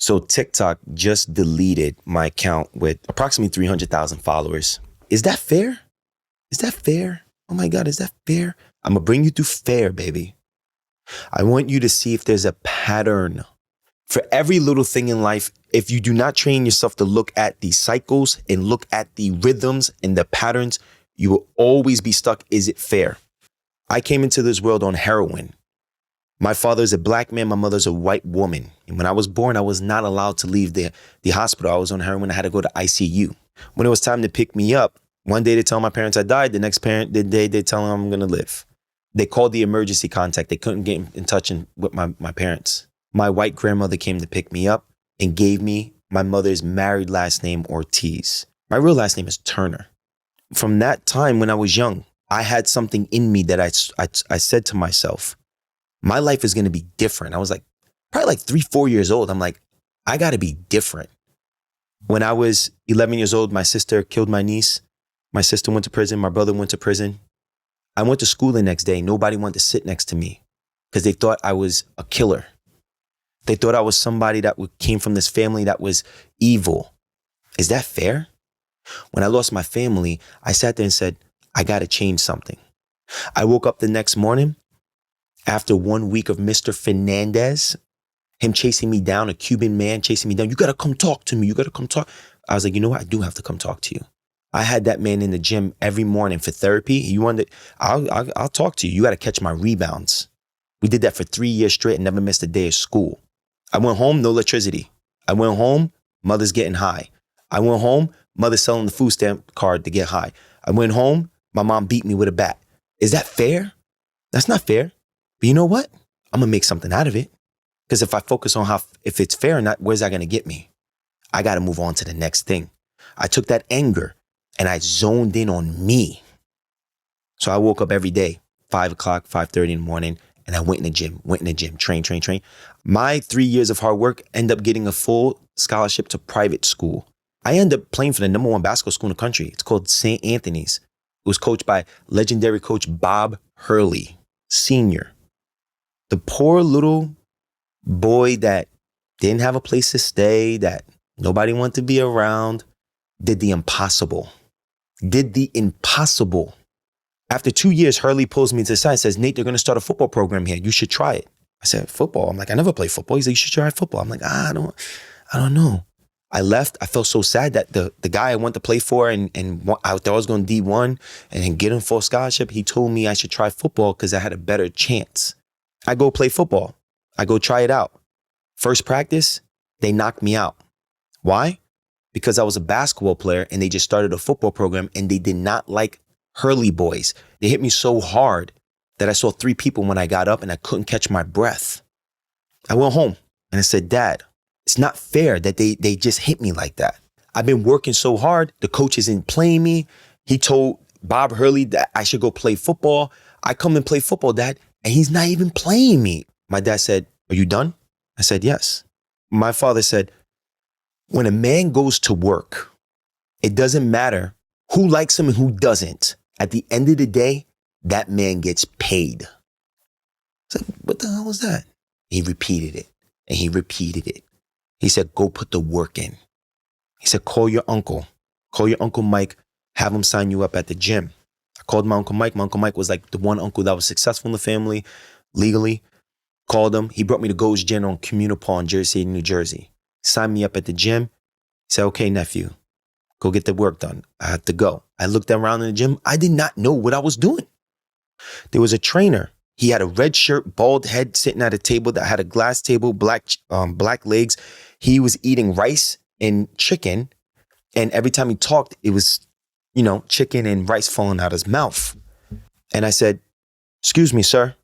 So TikTok just deleted my account with approximately 300,000 followers. Is that fair? Is that fair? Oh my God, is that fair? I'm gonna bring you to fair, baby. I want you to see if there's a pattern. For every little thing in life, if you do not train yourself to look at the cycles and look at the rhythms and the patterns, you will always be stuck. Is it fair? I came into this world on heroin. My father's a black man, my mother's a white woman. And when I was born, I was not allowed to leave the hospital. I was on heroin, I had to go to ICU. When it was time to pick me up, one day they tell my parents I died, the next the day they tell them I'm gonna live. They called the emergency contact. They couldn't get in touch with my parents. My white grandmother came to pick me up and gave me my mother's married last name, Ortiz. My real last name is Turner. From that time when I was young, I had something in me that I said to myself, my life is going to be different. I was like, probably like 3-4 years old. I'm like, I got to be different. When I was 11 years old, my sister killed my niece. My sister went to prison. My brother went to prison. I went to school the next day. Nobody wanted to sit next to me because they thought I was a killer. They thought I was somebody that came from this family that was evil. Is that fair? When I lost my family, I sat there and said, I got to change something. I woke up the next morning after 1 week of Mr. Fernandez, him chasing me down, a Cuban man chasing me down. You got to come talk to me. You got to come talk. I was like, you know what? I do have to come talk to you. I had that man in the gym every morning for therapy. You wanted, I'll talk to you. You got to catch my rebounds. We did that for 3 years straight and never missed a day of school. I went home, no electricity. I went home, mother's getting high. I went home, mother's selling the food stamp card to get high. I went home, my mom beat me with a bat. Is that fair? That's not fair. But you know what? I'm gonna make something out of it. Because if I focus on if it's fair or not, where's that gonna get me? I gotta move on to the next thing. I took that anger and I zoned in on me. So I woke up every day, 5 o'clock, 5:30 in the morning, and I went in the gym, train. My 3 years of hard work ended up getting a full scholarship to private school. I ended up playing for the #1 basketball school in the country. It's called St. Anthony's. It was coached by legendary coach Bob Hurley, Sr. The poor little boy that didn't have a place to stay, that nobody wanted to be around, did the impossible. After 2 years, Hurley pulls me to the side and says, Nate, they're going to start a football program here. You should try it. I said, football? I'm like, I never played football. He's like, you should try football. I'm like, I don't know. I left. I felt so sad that the guy I went to play for and I thought I was going to D1 and get him full scholarship. He told me I should try football because I had a better chance. I go play football. I go try it out. First practice, they knocked me out. Why? Because I was a basketball player and they just started a football program and they did not like Hurley boys. They hit me so hard that I saw 3 people when I got up and I couldn't catch my breath. I went home and I said, Dad, it's not fair that they just hit me like that. I've been working so hard. The coach isn't playing me. He told Bob Hurley that I should go play football. I come and play football, Dad, and he's not even playing me. My dad said, are you done? I said, yes. My father said, when a man goes to work, it doesn't matter who likes him and who doesn't. At the end of the day, that man gets paid. I said, what the hell was that? He repeated it and he repeated it. He said, go put the work in. He said, call your uncle Mike, have him sign you up at the gym. I called my Uncle Mike. My Uncle Mike was like the one uncle that was successful in the family legally. Called him. He brought me to Gold's Gym on Communal Paul in Jersey City, New Jersey. Signed me up at the gym. He said, okay, nephew, go get the work done. I had to go. I looked around in the gym. I did not know what I was doing. There was a trainer. He had a red shirt, bald head, sitting at a table that had a glass table, black legs. He was eating rice and chicken. And every time he talked, it was, chicken and rice falling out his mouth. And I said, excuse me, sir.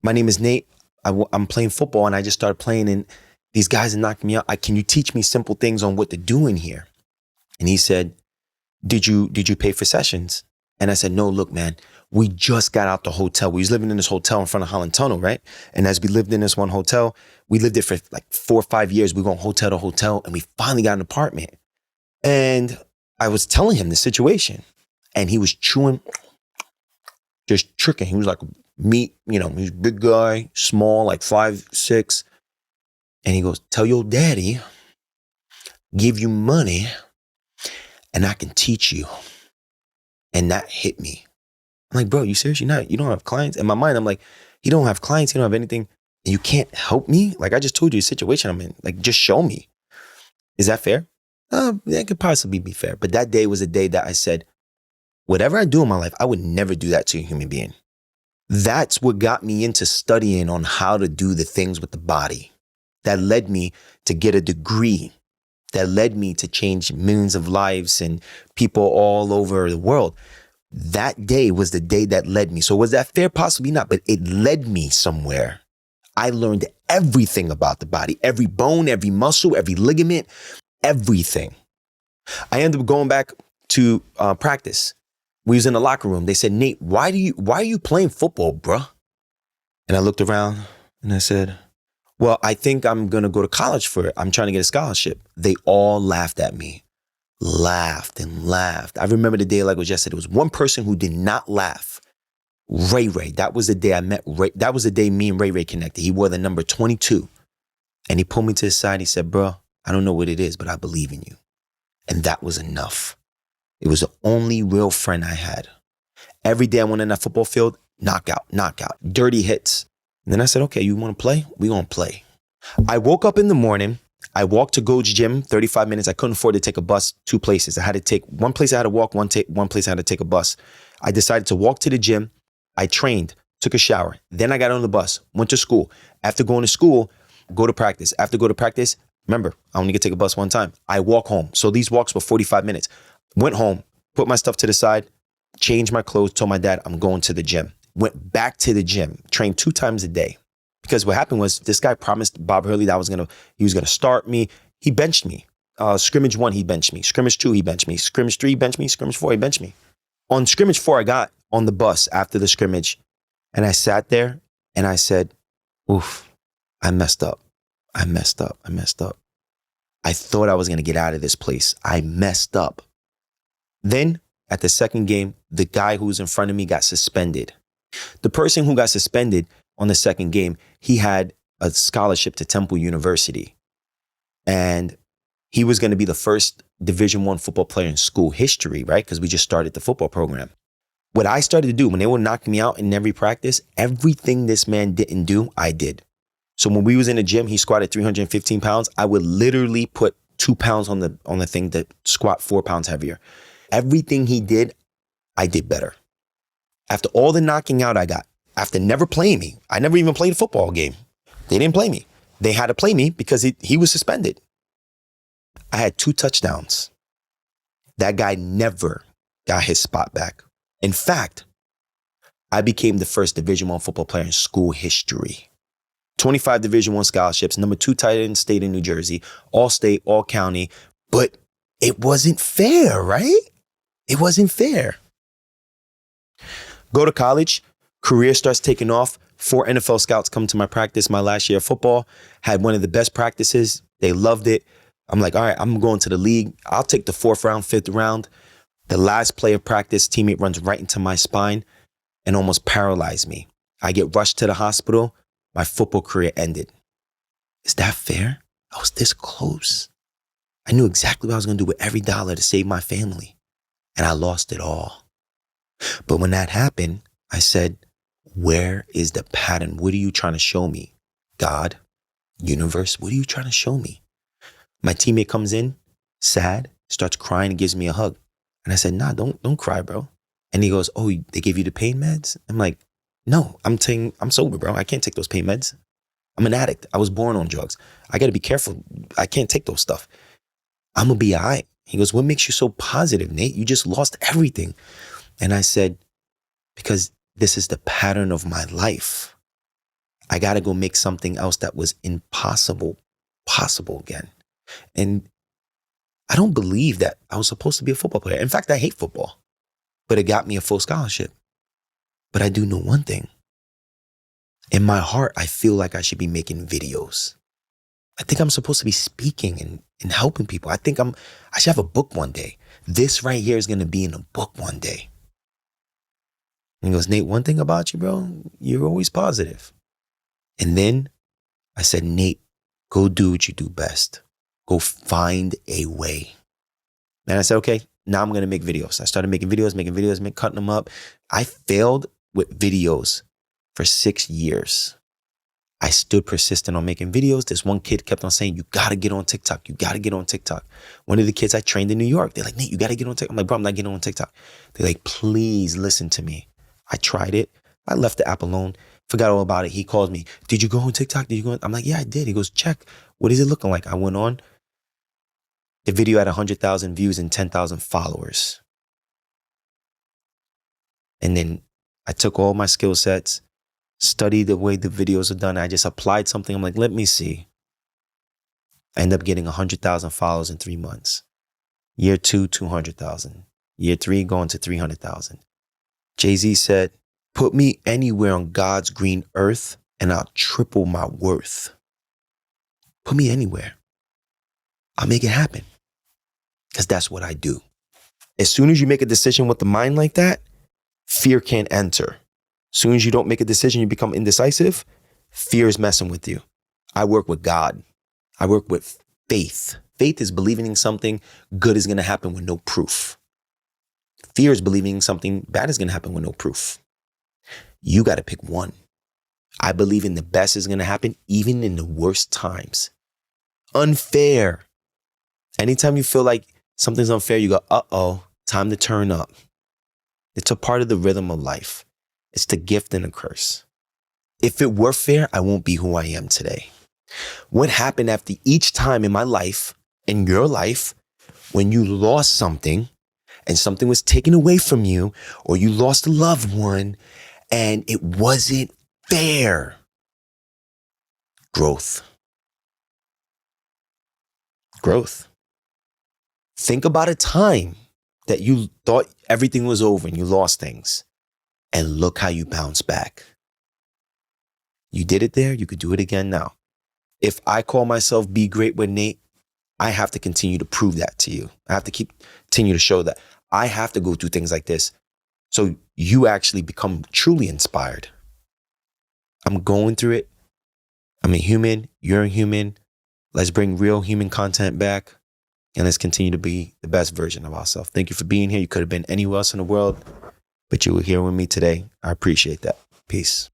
My name is Nate. I'm playing football and I just started playing and these guys are knocking me out. Can you teach me simple things on what to do in here? And he said, did you pay for sessions? And I said, no, look, man, we just got out the hotel. We was living in this hotel in front of Holland Tunnel, right? And as we lived in this one hotel, we lived there for like 4 or 5 years. We went hotel to hotel and we finally got an apartment. And I was telling him the situation and he was chewing, just tricking. He was like meat, he's a big guy, small, like 5'6". And he goes, tell your daddy, give you money, and I can teach you. And that hit me. I'm like, bro, you serious? You don't have clients? In my mind, I'm like, you don't have clients, you don't have anything, and you can't help me? Like, I just told you the situation I'm in. Like, just show me. Is that fair? That could possibly be fair. But that day was a day that I said, whatever I do in my life, I would never do that to a human being. That's what got me into studying on how to do the things with the body. That led me to get a degree. That led me to change millions of lives and people all over the world. That day was the day that led me. So was that fair? Possibly not, but it led me somewhere. I learned everything about the body, every bone, every muscle, every ligament, everything. I ended up going back to practice. We was in the locker room. They said, Nate, why are you playing football, bruh? And I looked around and I said, well, I think I'm going to go to college for it. I'm trying to get a scholarship. They all laughed at me. Laughed and laughed. I remember the day like it was yesterday. There was one person who did not laugh. Ray Ray. That was the day I met Ray. That was the day me and Ray Ray connected. He wore the number 22. And he pulled me to the side. He said, bro, I don't know what it is, but I believe in you. And that was enough. It was the only real friend I had. Every day I went in that football field, knockout, dirty hits. And then I said, okay, you want to play? We gonna play. I woke up in the morning. I walked to Gold's Gym, 35 minutes. I couldn't afford to take a bus 2 places. I had to take one place I had to walk, one place I had to take a bus. I decided to walk to the gym. I trained, took a shower. Then I got on the bus, went to school. After going to school, go to practice. After go to practice, remember, I only get to take a bus one time. I walk home. So these walks were 45 minutes. Went home, put my stuff to the side, changed my clothes, told my dad I'm going to the gym. Went back to the gym, trained 2 times a day. Because what happened was this guy promised Bob Hurley that he was gonna start me. He benched me. Scrimmage 1, he benched me. Scrimmage 2, he benched me. Scrimmage 3, he benched me. Scrimmage 4, he benched me. On scrimmage 4, I got on the bus after the scrimmage and I sat there and I said, oof, I messed up. I thought I was gonna get out of this place. I messed up. Then at the second game, the guy who was in front of me got suspended. The person who got suspended on the second game, he had a scholarship to Temple University. And he was going to be the first Division I football player in school history, right? Because we just started the football program. What I started to do when they would knock me out in every practice, everything this man didn't do, I did. So when we was in the gym, he squatted 315 pounds. I would literally put 2 pounds on the thing to squat 4 pounds heavier. Everything he did, I did better. After all the knocking out I got, after never playing me, I never even played a football game. They didn't play me. They had to play me because he was suspended. I had 2 touchdowns. That guy never got his spot back. In fact, I became the first Division I football player in school history. 25 Division I scholarships, number 2 tight end state in New Jersey, all state, all county. But it wasn't fair, right? It wasn't fair. Go to college, career starts taking off. 4 NFL scouts come to my practice my last year of football, had one of the best practices. They loved it. I'm like, all right, I'm going to the league. I'll take the 4th round, 5th round. The last play of practice, teammate runs right into my spine and almost paralyzed me. I get rushed to the hospital. My football career ended. Is that fair? I was this close. I knew exactly what I was going to do with every dollar to save my family. And I lost it all. But when that happened, I said, where is the pattern? What are you trying to show me? God, universe, what are you trying to show me? My teammate comes in, sad, starts crying and gives me a hug. And I said, nah, don't cry, bro. And he goes, oh, they gave you the pain meds? I'm like, no, I'm sober, bro. I can't take those pain meds. I'm an addict. I was born on drugs. I got to be careful. I can't take those stuff. I'm going to be all right. He goes, what makes you so positive, Nate? You just lost everything. And I said, because this is the pattern of my life. I got to go make something else that was impossible possible again. And I don't believe that I was supposed to be a football player. In fact, I hate football, but it got me a full scholarship. But I do know one thing. In my heart, I feel like I should be making videos. I think I'm supposed to be speaking and helping people. I should have a book one day. This right here is going to be in a book one day. And he goes, Nate, one thing about you, bro, you're always positive. And then I said, Nate, Go do what you do best. Go find a way. And I said, okay, now I'm going to make videos. I started making videos, cutting them up. I failed with videos for 6 years. I stood persistent on making videos. This one kid kept on saying, you got to get on TikTok. You got to get on TikTok. One of the kids I trained in New York, they're like, Nate, you got to get on TikTok. I'm like, bro, I'm not getting on TikTok. They're like, please listen to me. I tried it. I left the app alone. Forgot all about it. He calls me. Did you go on TikTok? Did you go on? I'm like, yeah, I did. He goes, check. What is it looking like? I went on. The video had 100,000 views and 10,000 followers. And then I took all my skill sets, studied the way the videos are done. I just applied something. I'm like, let me see. I ended up getting 100,000 followers in 3 months. Year 2, 200,000. Year 3, going to 300,000. Jay-Z said, put me anywhere on God's green earth and I'll triple my worth. Put me anywhere. I'll make it happen. Because that's what I do. As soon as you make a decision with the mind like that, fear can't enter. As soon as you don't make a decision, you become indecisive, fear is messing with you. I work with God. I work with faith. Faith is believing in something good is going to happen with no proof. Fear is believing something bad is going to happen with no proof. You got to pick one. I believe in the best is going to happen even in the worst times. Unfair. Anytime you feel like something's unfair, you go, uh-oh, time to turn up. It's a part of the rhythm of life. It's the gift and a curse. If it were fair, I won't be who I am today. What happened after each time in my life, in your life, when you lost something and something was taken away from you, or you lost a loved one and it wasn't fair? Growth. Growth. Think about a time that you thought everything was over and you lost things, and look how you bounced back. You did it there, you could do it again now. If I call myself Be Great with Nate, I have to continue to prove that to you. I have to continue to show that. I have to go through things like this so you actually become truly inspired. I'm going through it. I'm a human. You're a human. Let's bring real human content back. And let's continue to be the best version of ourselves. Thank you for being here. You could have been anywhere else in the world, but you were here with me today. I appreciate that. Peace.